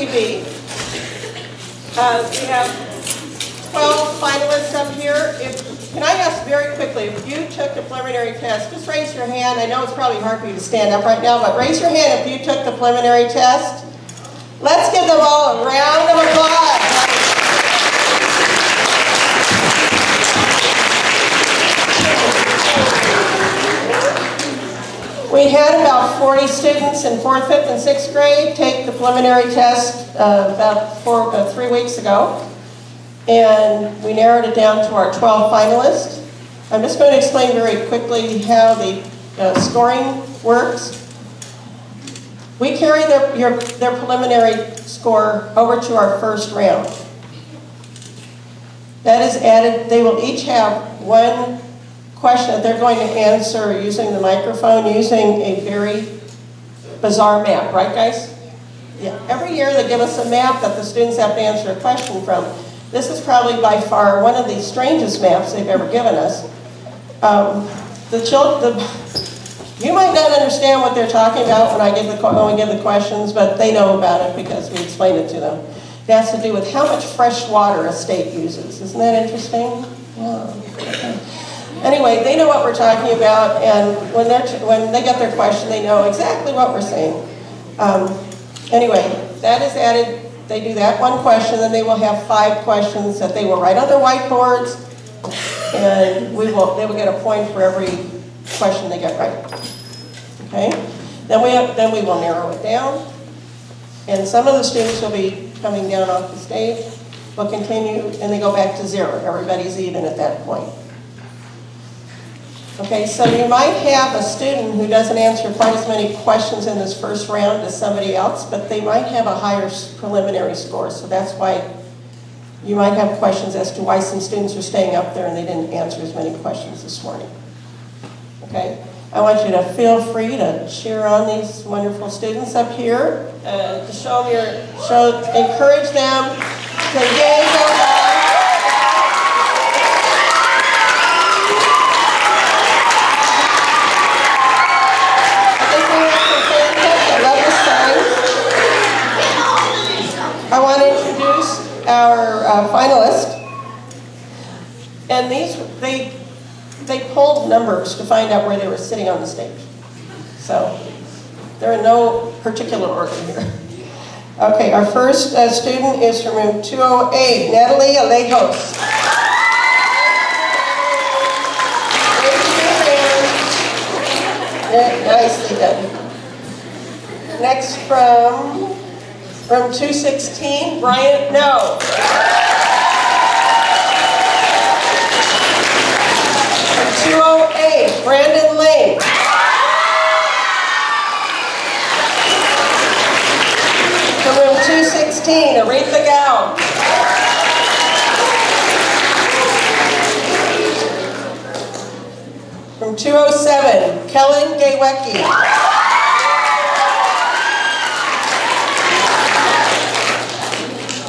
PB. We have 12 finalists up here. Can I ask very quickly, if you took the preliminary test, just raise your hand. I know it's probably hard for you to stand up right now, but raise your hand if you took the preliminary test. Let's give them all a round of applause. We had about 40 students in 4th, 5th, and 6th grade take the preliminary test about 3 weeks ago. And we narrowed it down to our 12 finalists. I'm just going to explain very quickly how the scoring works. We carry their preliminary score over to our first round. That is added, they will each have one question that they're going to answer using the microphone, using a very bizarre map, right guys? Yeah. Every year they give us a map that the students have to answer a question from. This is probably by far one of the strangest maps they've ever given us. You might not understand what they're talking about when we give the questions, but they know about it because we explained it to them. It has to do with how much fresh water a state uses. Isn't that interesting? Yeah. Okay. Anyway, they know what we're talking about, and when they get their question, they know exactly what we're saying. Anyway, that is added. They do that one question, then they will have 5 questions that they will write on their whiteboards, and they will get a point for every question they get right. Okay? Then we will narrow it down, and some of the students will be coming down off the stage. We'll continue, and they go back to 0. Everybody's even at that point. Okay, so you might have a student who doesn't answer quite as many questions in this first round as somebody else, but they might have a higher preliminary score. So that's why you might have questions as to why some students are staying up there and they didn't answer as many questions this morning. Okay, I want you to feel free to cheer on these wonderful students up here to encourage them to engage on that. I want to introduce our finalists, and they pulled numbers to find out where they were sitting on the stage. So they're in no particular order here. Okay, our first student is from room 208, Natalie Alejos. Nicely done. Next from room 216, Brian, no. From 208, Brandon Lane. From room 216, Aretha Gow. From 207, Kellen Gaywecki.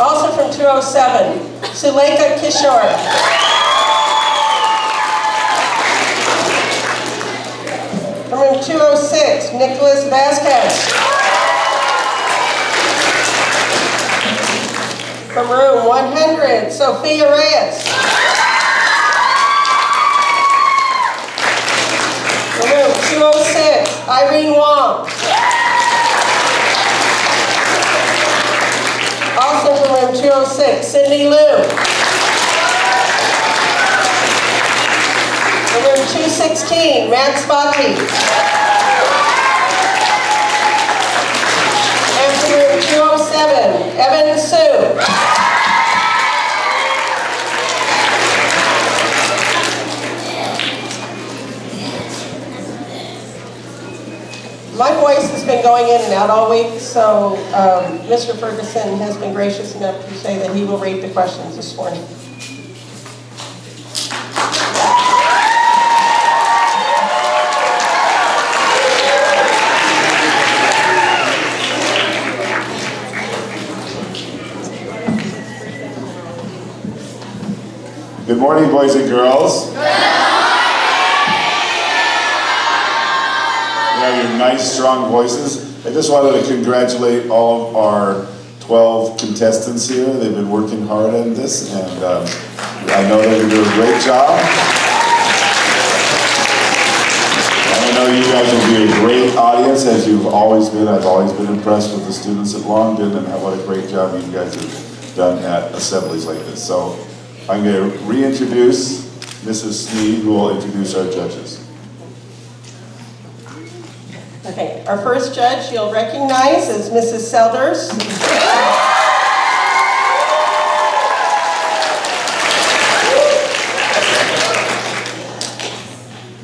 Also from 207, Suleika Kishore. From room 206, Nicholas Vasquez. From room 100, Sophia Reyes. From room 206, Irene Wong. Also from room 206, Cindy Liu. From room 216, Max Baki. And from room 207, Evan Sue. My voice has been going in and out all week, so Mr. Ferguson has been gracious enough to say that he will read the questions this morning. Good morning, boys and girls. Your nice, strong voices. I just wanted to congratulate all of our 12 contestants here. They've been working hard on this, and I know they're going to do a great job. I know you guys will be a great audience, as you've always been. I've always been impressed with the students at Longden, and what a great job you guys have done at assemblies like this. So I'm going to reintroduce Mrs. Sneed, who will introduce our judges. Okay, our first judge you'll recognize is Mrs. Selders.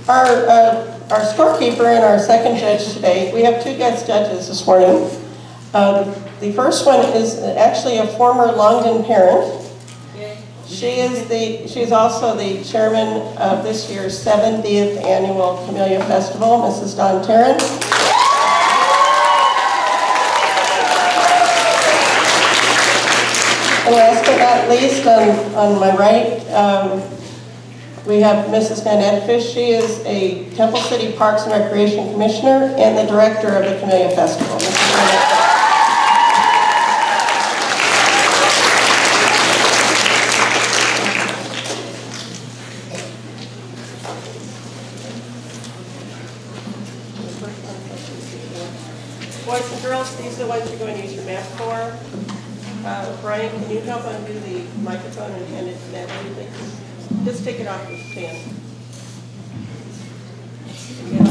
Our scorekeeper and our second judge today, we have two guest judges this morning. The first one is actually a former Longden parent. She's also the chairman of this year's 70th Annual Camellia Festival, Mrs. Dawn Tarrant. And last but not least, on my right, we have Mrs. Nanette Fish. She is a Temple City Parks and Recreation Commissioner and the director of the Camellia Festival. Mrs. Nanette Fish. Boys and girls, these are the ones you're going to use your map for. Brian, can you help undo the microphone and hand it to Natalie, please? Just take it off the stand. Yeah.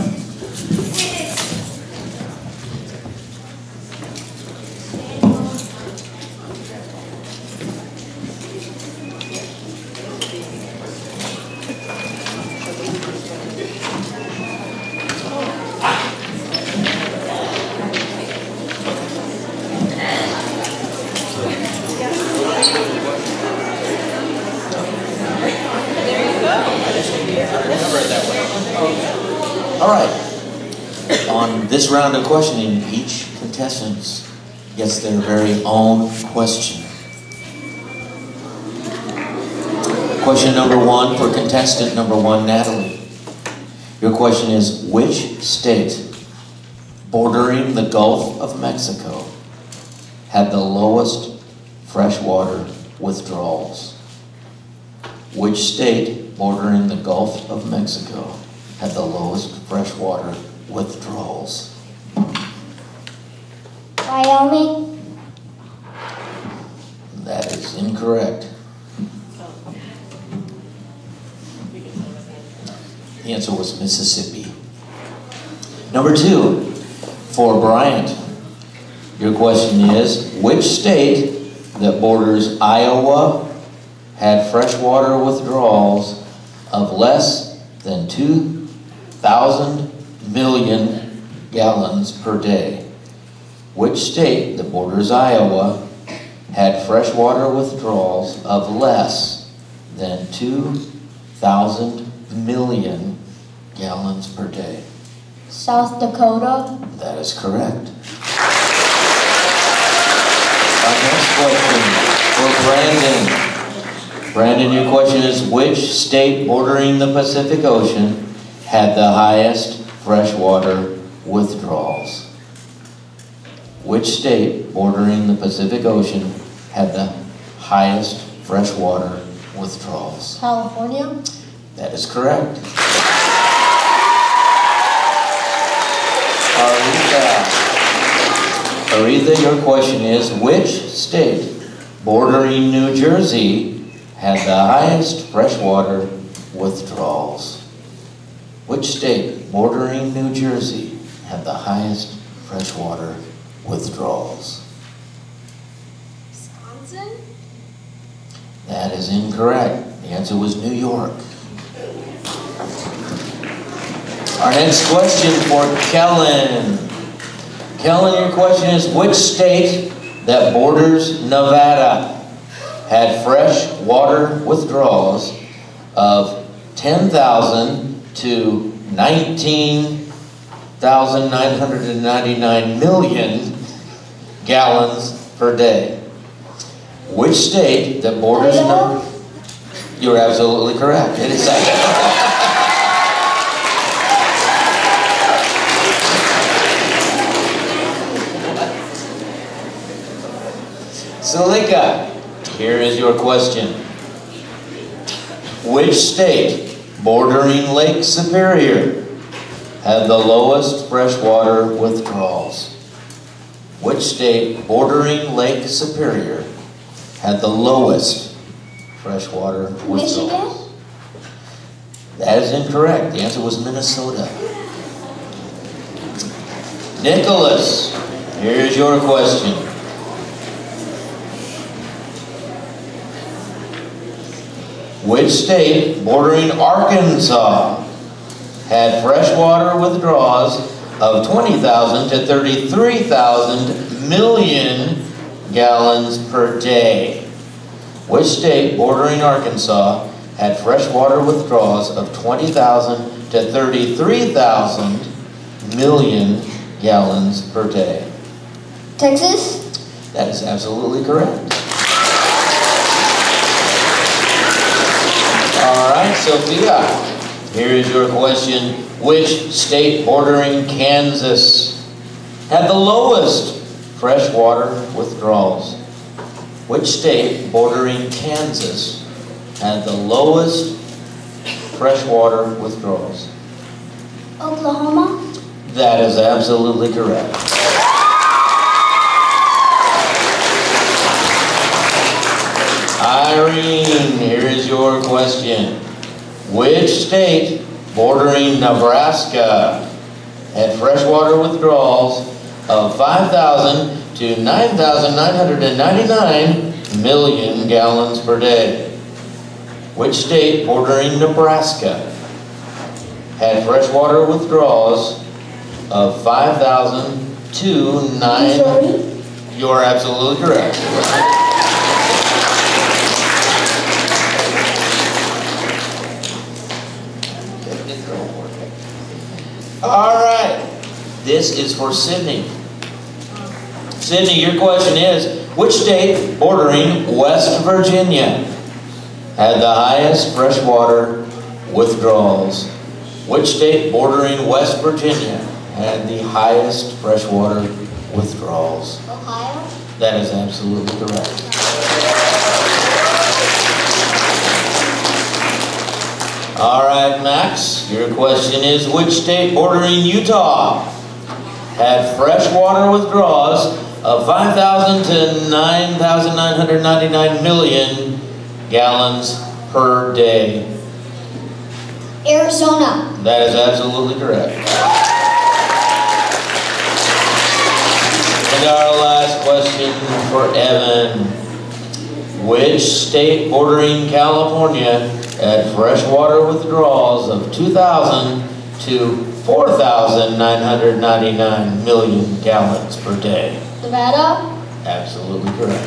All right. On this round of questioning, each contestant gets their very own question. Question number one for contestant number one, Natalie. Your question is, which state bordering the Gulf of Mexico had the lowest freshwater withdrawals? Which state bordering the Gulf of Mexico had the lowest freshwater withdrawals? Wyoming? That is incorrect. The answer was Mississippi. Number two, for Bryant, your question is, which state that borders Iowa had freshwater withdrawals of less than 2,000 million gallons per day? Which state that borders Iowa had freshwater withdrawals of less than 2,000 million gallons per day? South Dakota? That is correct. Our next question for Brandon. Brandon, your question is, which state bordering the Pacific Ocean had the highest freshwater withdrawals? Which state bordering the Pacific Ocean had the highest freshwater withdrawals? California? That is correct. Aretha, your question is, which state bordering New Jersey had the highest freshwater withdrawals? Which state bordering New Jersey had the highest freshwater withdrawals? Wisconsin? That is incorrect. The answer was New York. Our next question for Kellen. Kellen, your question is, which state that borders Nevada had fresh water withdrawals of 10,000 to 19,999 million gallons per day? Which state that borders Nevada? You're absolutely correct. It is Salika, here is your question. Which state bordering Lake Superior had the lowest freshwater withdrawals? Which state bordering Lake Superior had the lowest freshwater withdrawals? Michigan? That is incorrect. The answer was Minnesota. Nicholas, here's your question. Which state bordering Arkansas had freshwater withdrawals of 20,000 to 33,000 million gallons per day? Which state bordering Arkansas had freshwater withdrawals of 20,000 to 33,000 million gallons per day? Texas? That is absolutely correct. All right, Sophia, here is your question. Which state bordering Kansas had the lowest freshwater withdrawals? Which state bordering Kansas had the lowest freshwater withdrawals? Oklahoma? That is absolutely correct. Irene, here is your question. Which state bordering Nebraska had freshwater withdrawals of 5,000 to 9,999 million gallons per day? Which state bordering Nebraska had freshwater withdrawals of 5,000 to 9? Missouri? You are absolutely correct. All right, this is for Sydney. Sydney, your question is, which state bordering West Virginia had the highest freshwater withdrawals? Which state bordering West Virginia had the highest freshwater withdrawals? Ohio? That is absolutely correct. All right, Max, your question is, which state bordering Utah had freshwater withdrawals of 5,000 to 9,999 million gallons per day? Arizona? That is absolutely correct. And our last question for Evan. Which state bordering California had freshwater withdrawals of 2,000 to 4,999 million gallons per day? Nevada? Absolutely correct.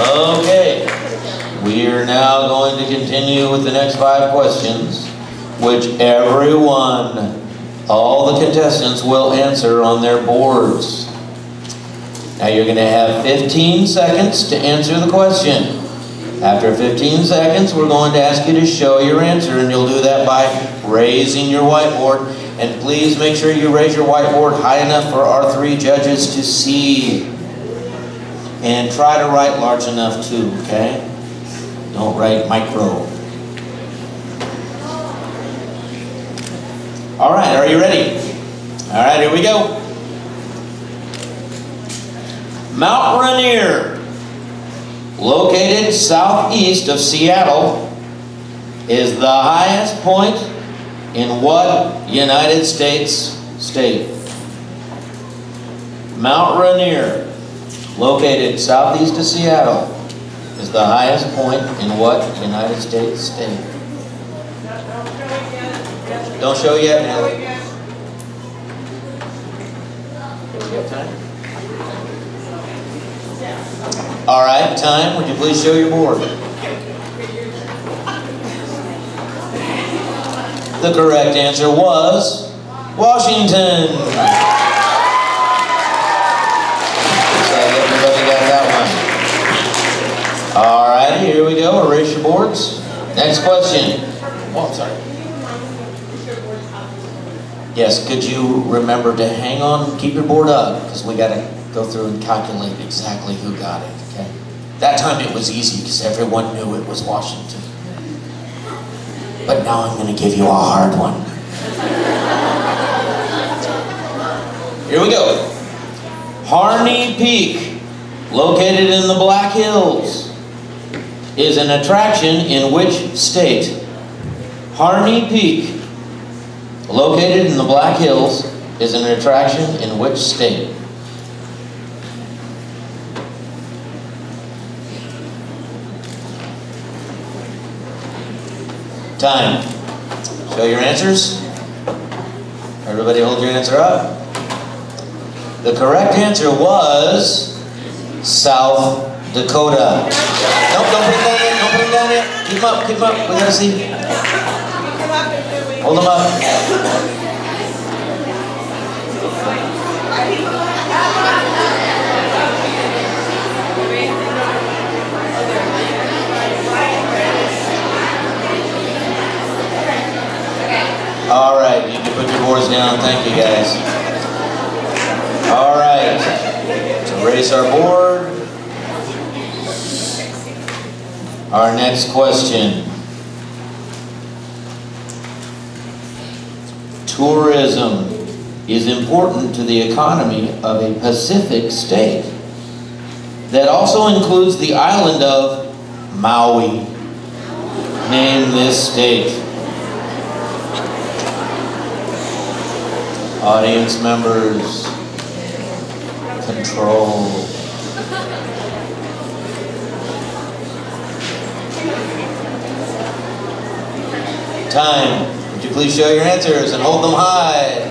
Okay, we are now going to continue with the next 5 questions, which everyone, all the contestants will answer on their boards. Now you're going to have 15 seconds to answer the question. After 15 seconds, we're going to ask you to show your answer, and you'll do that by raising your whiteboard. And please make sure you raise your whiteboard high enough for our 3 judges to see. And try to write large enough too, okay? Don't write micro. All right, are you ready? All right, here we go. Mount Rainier, located southeast of Seattle, is the highest point in what United States state? Mount Rainier, located southeast of Seattle, is the highest point in what United States state? Don't show yet, Natalie. Do we have time? All right, time. Would you please show your board? The correct answer was Washington. Everybody got that one. All right, here we go. Erase your boards. Next question. Oh, sorry. Yes, could you remember to hang on, keep your board up, because we got to go through and calculate exactly who got it, okay? That time it was easy because everyone knew it was Washington. But now I'm going to give you a hard one. Here we go. Harney Peak, located in the Black Hills, is an attraction in which state? Harney Peak, located in the Black Hills, is an attraction in which state? Time. Show your answers. Everybody hold your answer up. The correct answer was South Dakota. Nope, don't put him down yet. Don't put him down yet. Keep him up. Keep him up. We gotta see. Hold him up. All right, you can put your boards down. Thank you, guys. All right, to erase our board. Our next question. Tourism is important to the economy of a Pacific state that also includes the island of Maui. Name this state. Audience members, control. Time. Would you please show your answers and hold them high?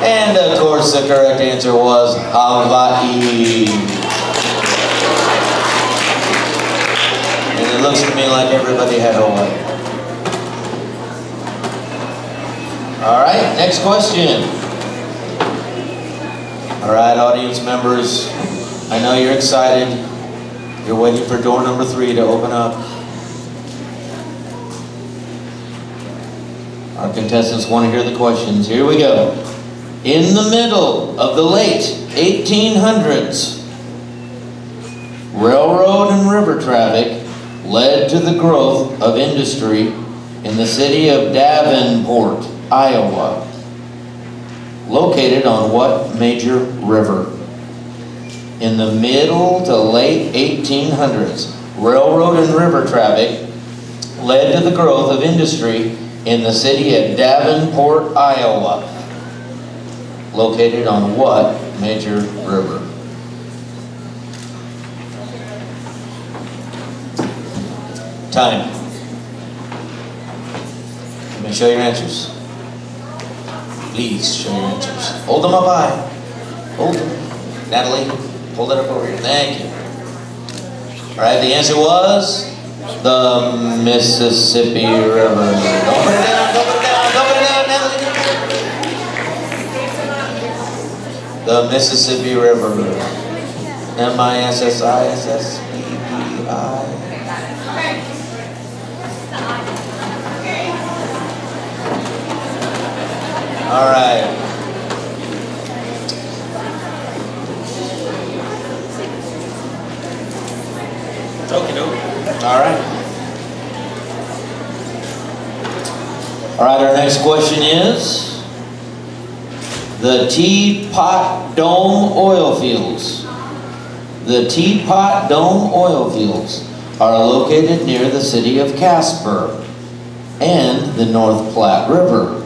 And of course the correct answer was Hawaii. And it looks to me like everybody had Hawaii. All right, next question. All right, audience members, I know you're excited. You're waiting for door number 3 to open up. Our contestants want to hear the questions. Here we go. In the middle of the late 1800s, railroad and river traffic led to the growth of industry in the city of Davenport, Iowa, located on what major river? In the middle to late 1800s, railroad and river traffic led to the growth of industry in the city of Davenport, Iowa, located on what major river? Time. You may show your answers. Please show your answers. Hold them up high. Hold them. Natalie, hold it up over here. Thank you. All right, the answer was the Mississippi River. Don't put it down, don't put it down, don't put it down, Natalie. The Mississippi River. M-I-S-S-I-S-S-P-P-I. All right. Okie doke. All right. All right, our next question is, the Teapot Dome oil fields. The Teapot Dome oil fields are located near the city of Casper and the North Platte River.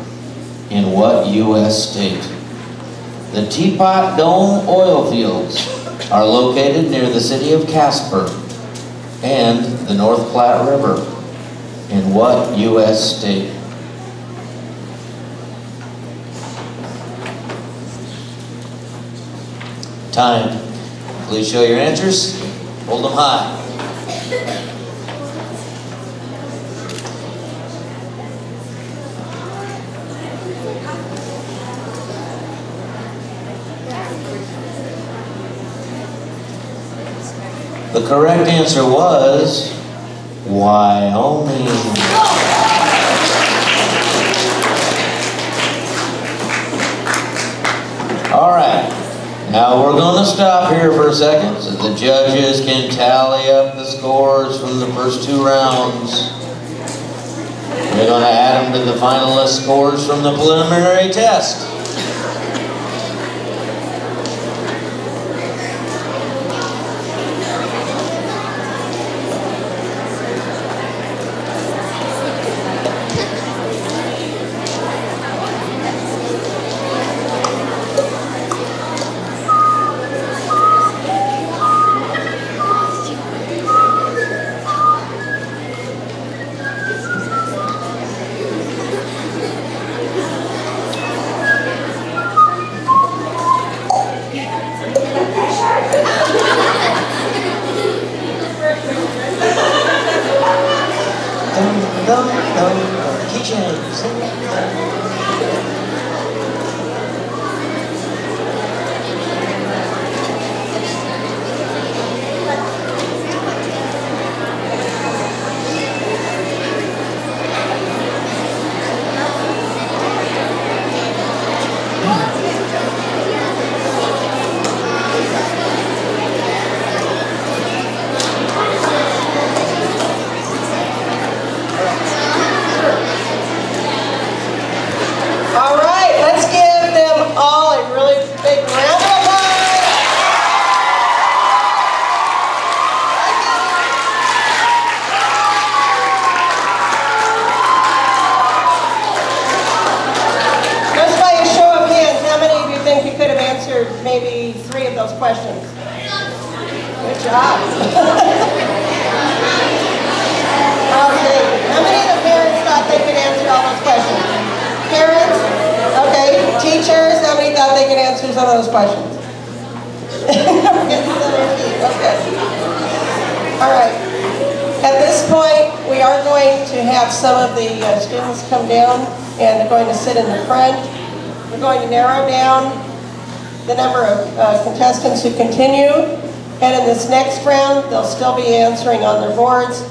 In what U.S. state? The Teapot Dome oil fields are located near the city of Casper and the North Platte River. In what U.S. state? Time. Please show your answers. Hold them high. The correct answer was Wyoming. All right. Now we're going to stop here for a second so the judges can tally up the scores from the first 2 rounds. We're going to add them to the finalist scores from the preliminary test. Maybe 3 of those questions. Good job. Okay, how many of the parents thought they could answer all those questions? Parents? Okay, teachers, how many thought they could answer some of those questions? Okay. All right. At this point, we are going to have some of the students come down and they're going to sit in the front. We're going to narrow down the number of contestants who continue, and in this next round they'll still be answering on their boards.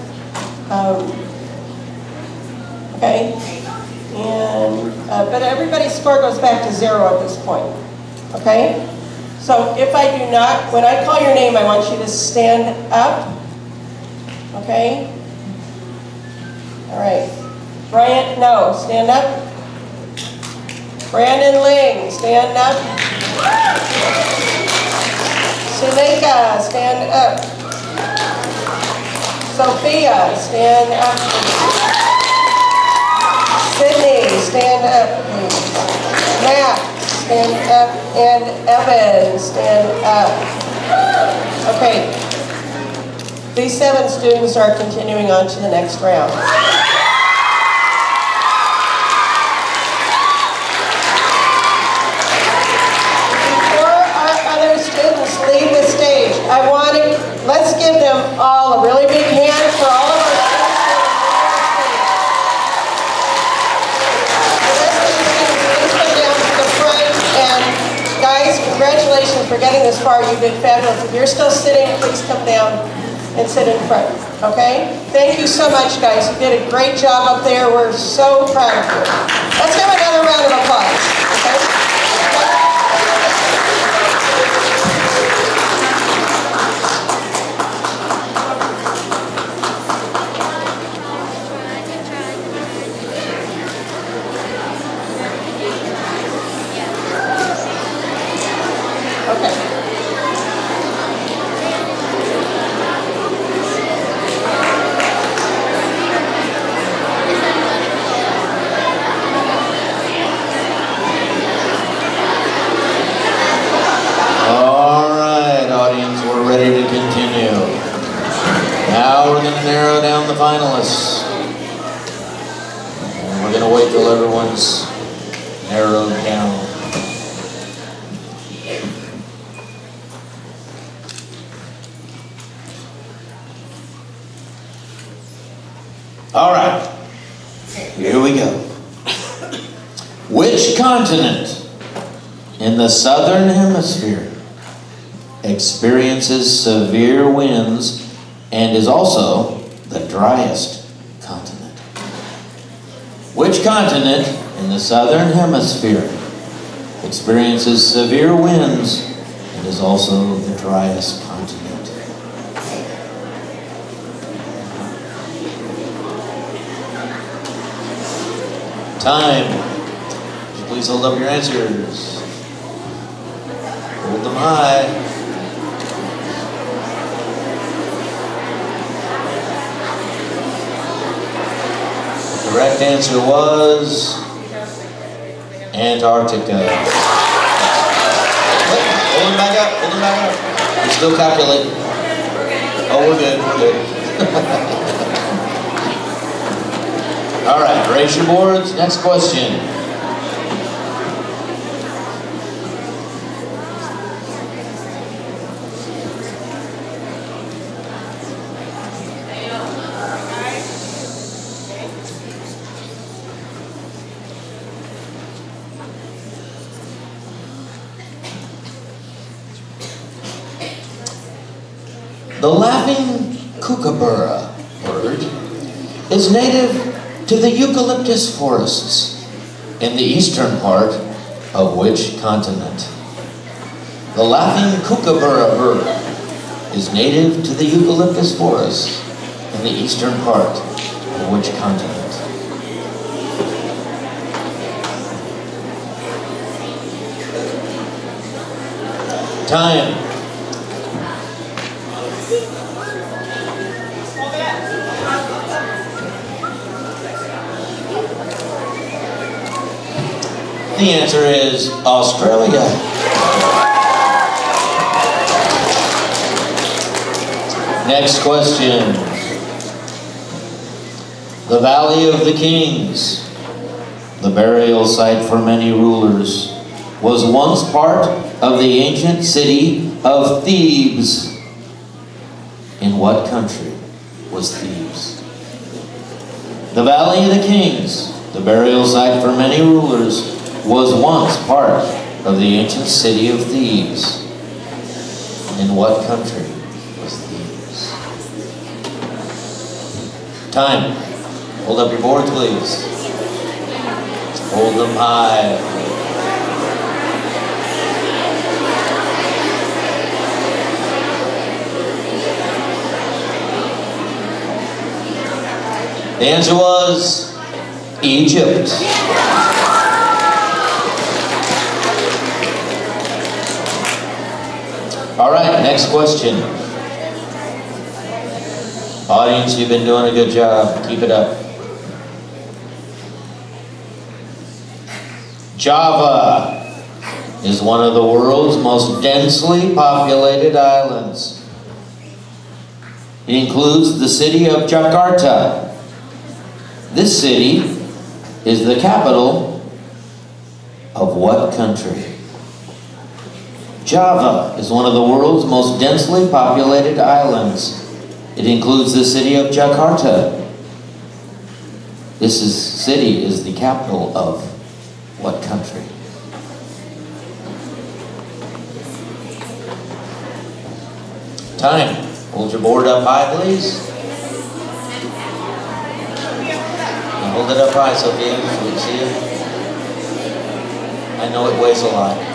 Okay, and but everybody's score goes back to 0 at this point. Okay, so if I do not, when I call your name, I want you to stand up. Okay, all right, Bryant, no, stand up. Brandon Ling, stand up. Suleika, stand up. Sophia, stand up. Sydney, stand up, please. Matt, stand up. And Evan, stand up. Okay. These 7 students are continuing on to the next round. Leave the stage. I want to, let's give them all a really big hand for all of our students. Please come down to the front, and guys, congratulations for getting this far. You did fabulous. If you're still sitting, please come down and sit in front, okay? Thank you so much, guys. You did a great job up there. We're so proud of you. Let's give another round of applause, okay? Narrow down the finalists. And we're going to wait till everyone's narrowed down. All right, here we go. Which continent in the southern hemisphere experiences severe winds and is also the driest continent? Which continent in the southern hemisphere experiences severe winds, and is also the driest continent. Time. Would you please hold up your answers? Hold them high. The correct answer was Antarctica. Hold them back up, hold them back up. We're still calculating. Oh, we're good, we're good. All right, raise your boards. Next question. The laughing kookaburra bird is native to the eucalyptus forests in the eastern part of which continent? The laughing kookaburra bird is native to the eucalyptus forests in the eastern part of which continent? Time. The answer is Australia. Next question. The Valley of the Kings, the burial site for many rulers, was once part of the ancient city of Thebes. In what country was Thebes? The Valley of the Kings, the burial site for many rulers, was once part of the ancient city of Thebes. In what country was Thebes? Time. Hold up your boards, please. Hold them high. The answer was Egypt. All right, next question. Audience, you've been doing a good job. Keep it up. Java is one of the world's most densely populated islands. It includes the city of Jakarta. This city is the capital of what country? Java is one of the world's most densely populated islands. It includes the city of Jakarta. This city is the capital of what country? Time. Hold your board up high, please. Now hold it up high, Sophia, so we can see it. I know it weighs a lot.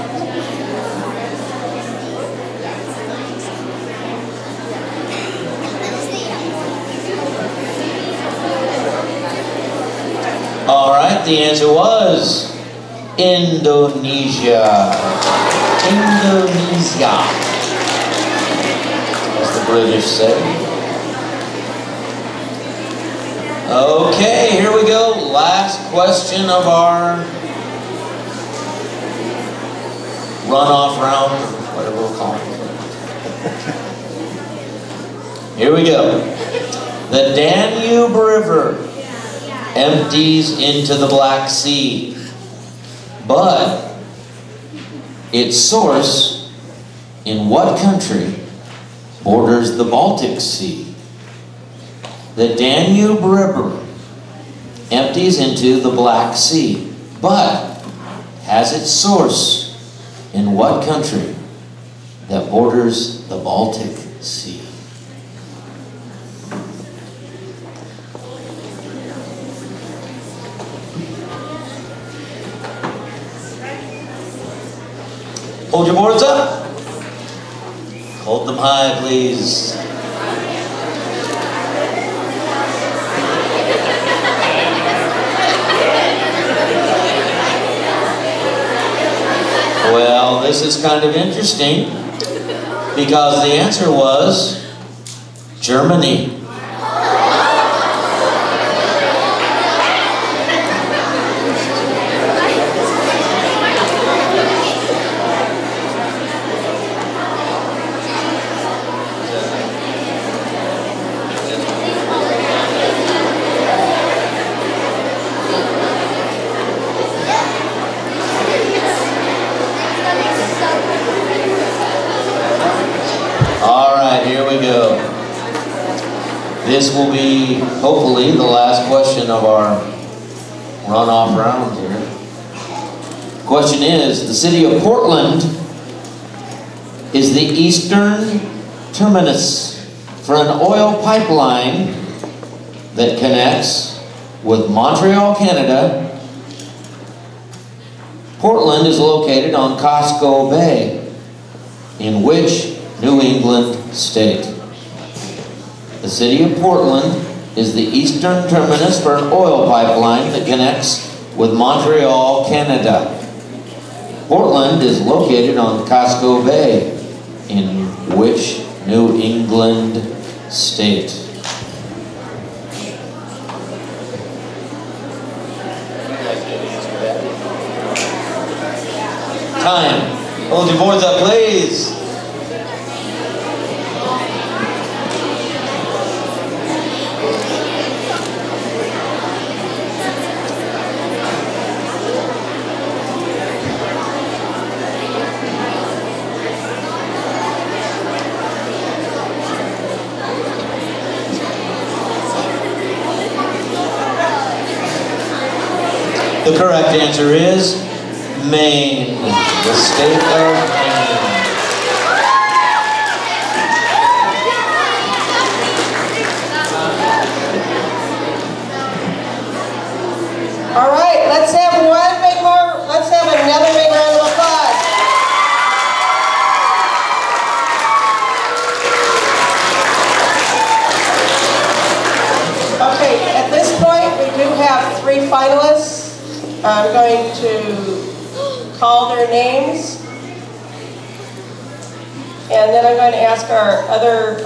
All right, the answer was Indonesia. Indonesia, as the British say. Okay, here we go. Last question of our runoff round, whatever we'll call it. Here we go. The Danube River empties into the Black Sea, but its source in what country borders the Baltic Sea? The Danube River empties into the Black Sea, but has its source in what country that borders the Baltic Sea? Hold your boards up. Hold them high, please. Well, this is kind of interesting because the answer was Germany. Here we go. This will be, hopefully, the last question of our runoff round here. Question is, the city of Portland is the eastern terminus for an oil pipeline that connects with Montreal, Canada. Portland is located on Costco Bay, in which New England state? The city of Portland is the eastern terminus for an oil pipeline that connects with Montreal, Canada. Portland is located on Costco Bay, in which New England state? Time. Hold your boards up, please. The correct answer is Maine, the state of Maine. All right, let's have another big round of applause. Okay, at this point we do have 3 finalists. I'm going to call their names, and then I'm going to ask our other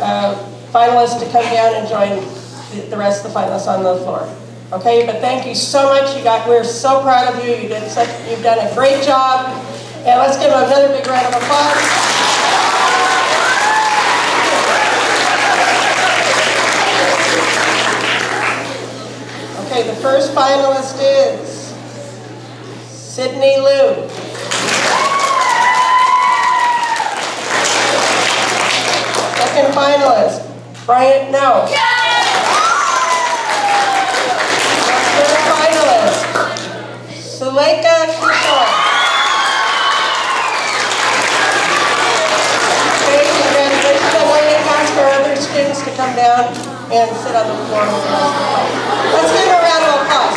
finalists to come down and join the rest of the finalists on the floor. Okay, but thank you so much. We're so proud of you. You've done a great job, and let's give them another big round of applause. Okay, the first finalist is Sydney Liu. Second finalist, Bryant No. Third finalist, Suleika Kishore. Okay, congratulations. I'm going to ask our other students to come down and sit on the floor with us. Let's give them a round of applause.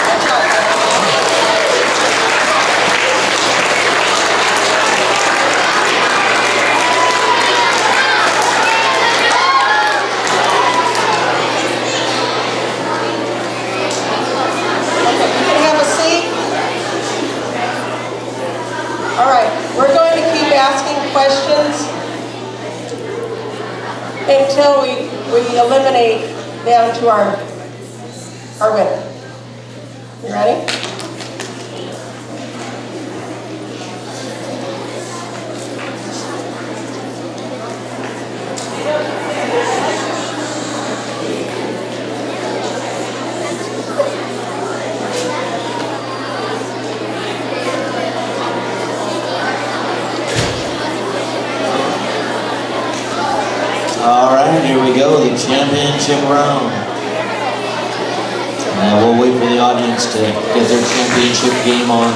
Questions until we eliminate down to our winner. You ready? All right, here we go, the championship round. We'll wait for the audience to get their championship game on.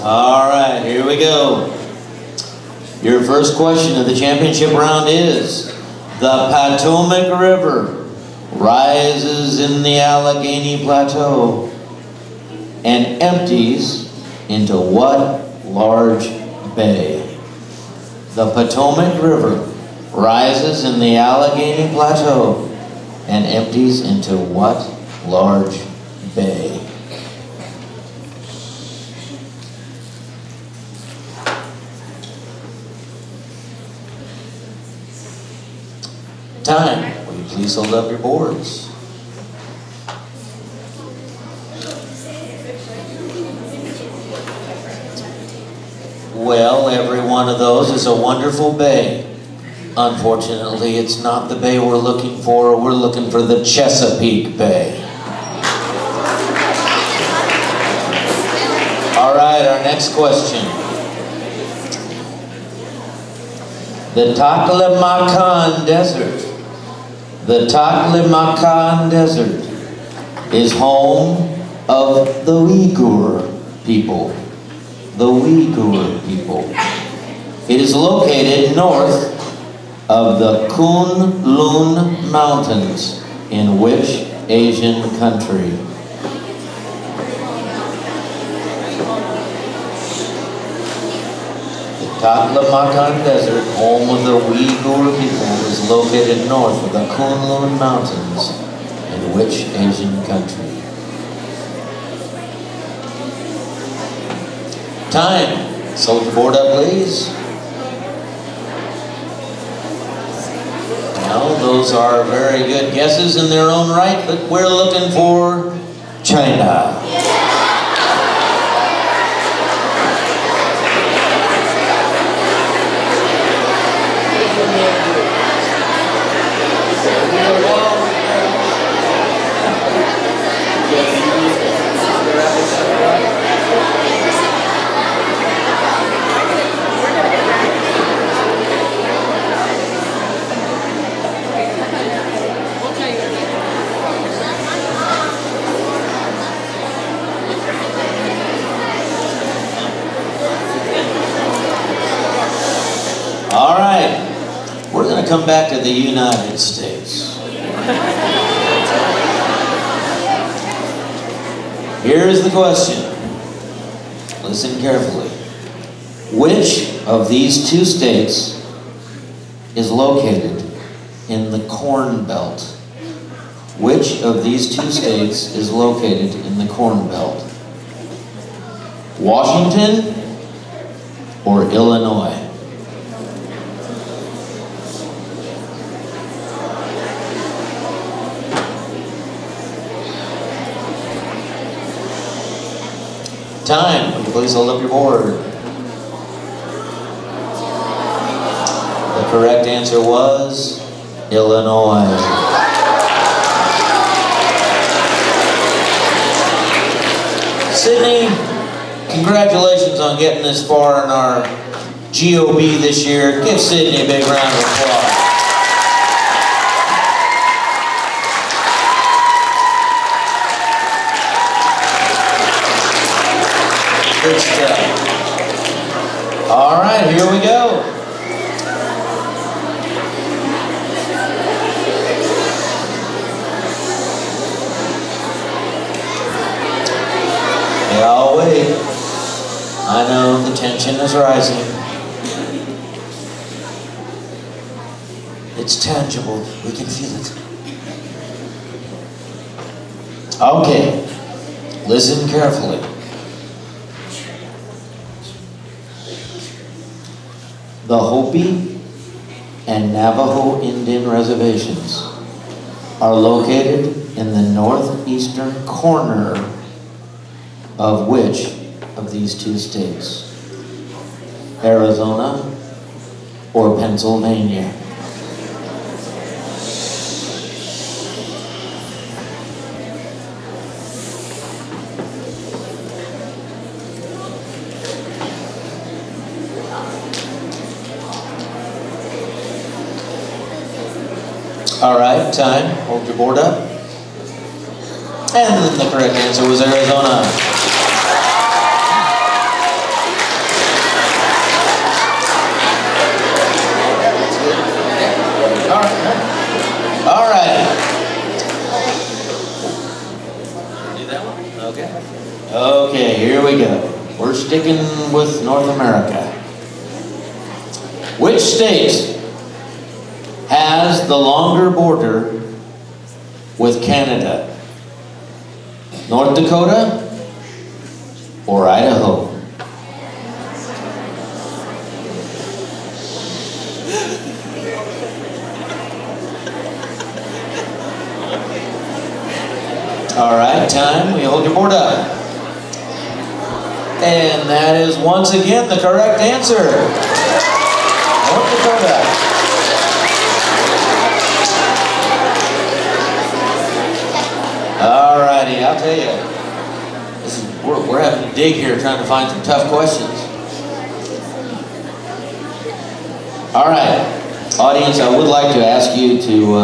All right, here we go. Your first question of the championship round is, The Potomac River rises in the Allegheny Plateau and empties into what large bay? The Potomac River rises in the Allegheny Plateau and empties into what large bay? Time. Will you please hold up your boards? Well, every one of those is a wonderful bay. Unfortunately, it's not the bay we're looking for. We're looking for the Chesapeake Bay. All right, our next question. The Taklamakan Desert. The Taklamakan Desert is home of the Uyghur people. The Uyghur people. It is located north of the Kunlun Mountains in which Asian country? The Taklamakan Desert, home of the Uyghur people, is located north of the Kunlun Mountains in which Asian country? Time. Soldier board up, please. Well, those are very good guesses in their own right, but we're looking for China. All right, we're going to come back to the United States. Here's the question. Listen carefully. Which of these two states is located in the Corn Belt? Which of these two states is located in the Corn Belt? Washington or Illinois? Time. Will you please hold up your board? The correct answer was Illinois. Sydney, congratulations on getting this far in our GOB this year. Give Sydney a big round of applause. Good stuff. All right, here we go. Y'all wait. I know the tension is rising. It's tangible. We can feel it. Okay, listen carefully. The Hopi and Navajo Indian reservations are located in the northeastern corner of which of these two states? Arizona or Pennsylvania? All right, time. Hold your board up. And the correct answer was Arizona. All right. Okay, here we go. We're sticking with North America. Which state has the longer border with Canada? North Dakota or Idaho? All right, time. Will you hold your board up? And that is once again the correct answer. North Dakota. All righty, I'll tell you. We're having to dig here trying to find some tough questions. All right, audience, I would like to ask you to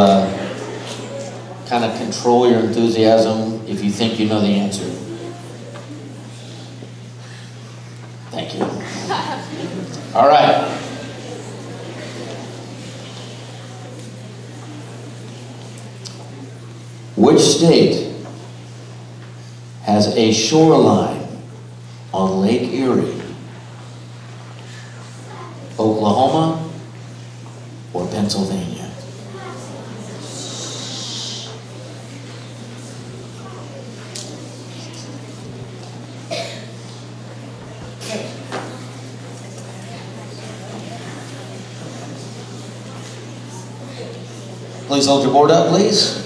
kind of control your enthusiasm if you think you know the answer. Thank you. All right. Which state has a shoreline on Lake Erie? Oklahoma or Pennsylvania? Please hold your board up, please.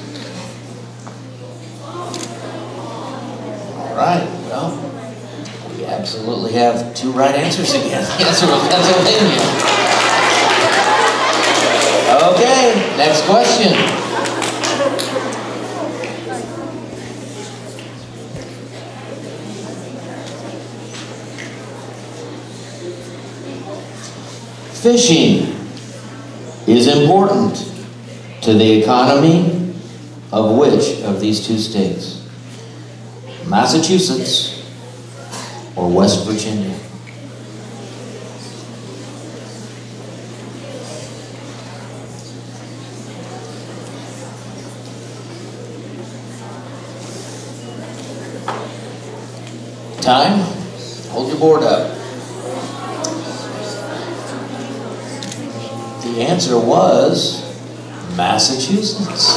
All right, well, we absolutely have two right answers again. The answer was Pennsylvania. Okay, next question. Fishing is important to the economy of which of these two states? Massachusetts or West Virginia? Time? Hold your board up. The answer was Massachusetts.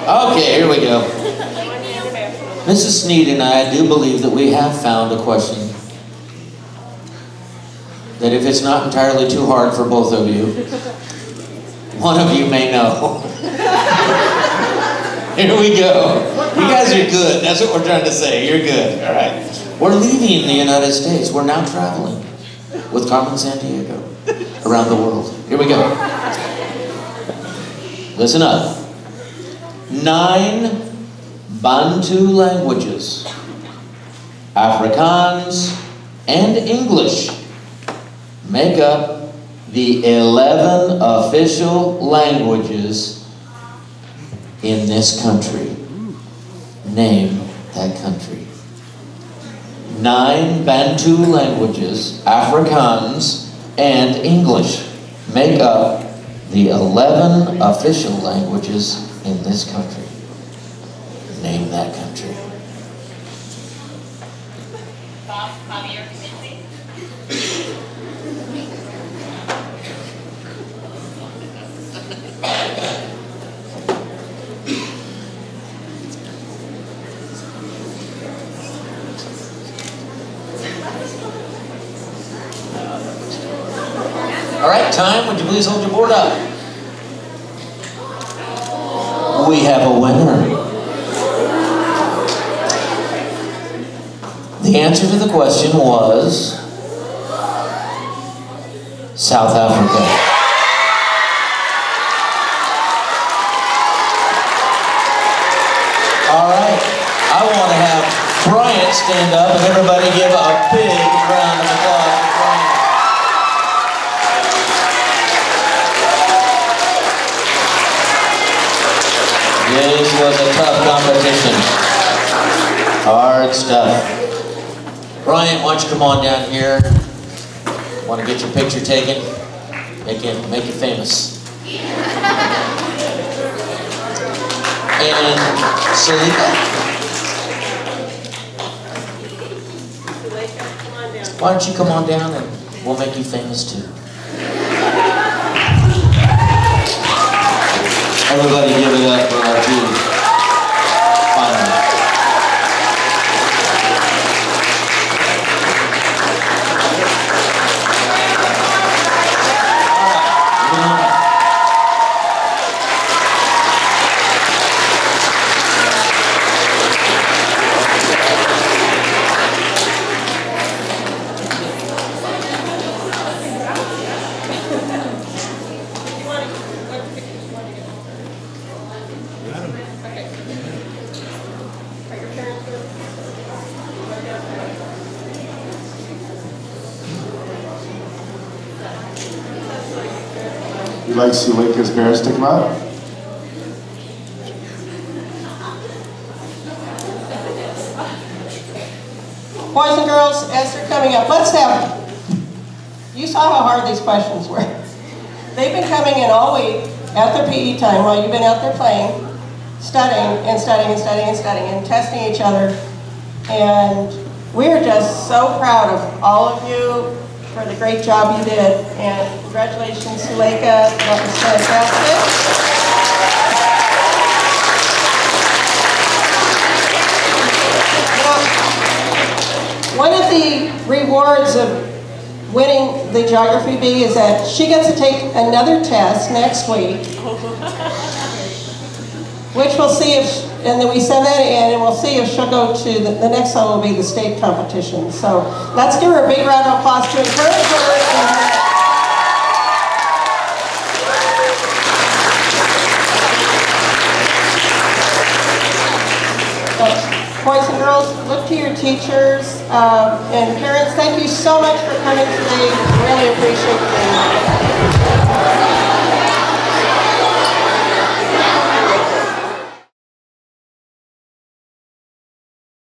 Okay, here we go. Mrs. Sneed and I do believe that we have found a question that if it's not entirely too hard for both of you, one of you may know. Here we go. You guys are good. That's what we're trying to say. You're good. All right. We're leaving the United States. We're now traveling with Carmen Sandiego around the world. Here we go. Listen up. 9 Bantu languages, Afrikaans and English, make up the 11 official languages in this country. Name that country. 9 Bantu languages, Afrikaans and English, make up the 11 official languages in this country. Name that country. All right, time. Would you please hold your board up? We have a winner. The answer to the question was South Africa. stand up and everybody give a big round of applause for Brian. This was a tough competition. Hard stuff. Brian, why don't you come on down here? Want to get your picture taken? Make you famous. And Salika, why don't you come on down and we'll make you famous too. Everybody give it up for our two finalists. You'd like to see Lincoln's parents take him out? Boys and girls, as they're coming up, let's have, you saw how hard these questions were. They've been coming in all week at their PE time while you've been out there playing, studying and studying and studying and studying and testing each other. And we're just so proud of all of you for the great job you did. And congratulations, Suleika, that was fantastic. One of the rewards of winning the geography bee is that she gets to take another test next week, which we'll see if, and then we send that in and we'll see if she'll go to, the next one will be the state competition. So let's give her a big round of applause to encourage her. Boys and girls, look to your teachers and parents. Thank you so much for coming today. Really appreciate it.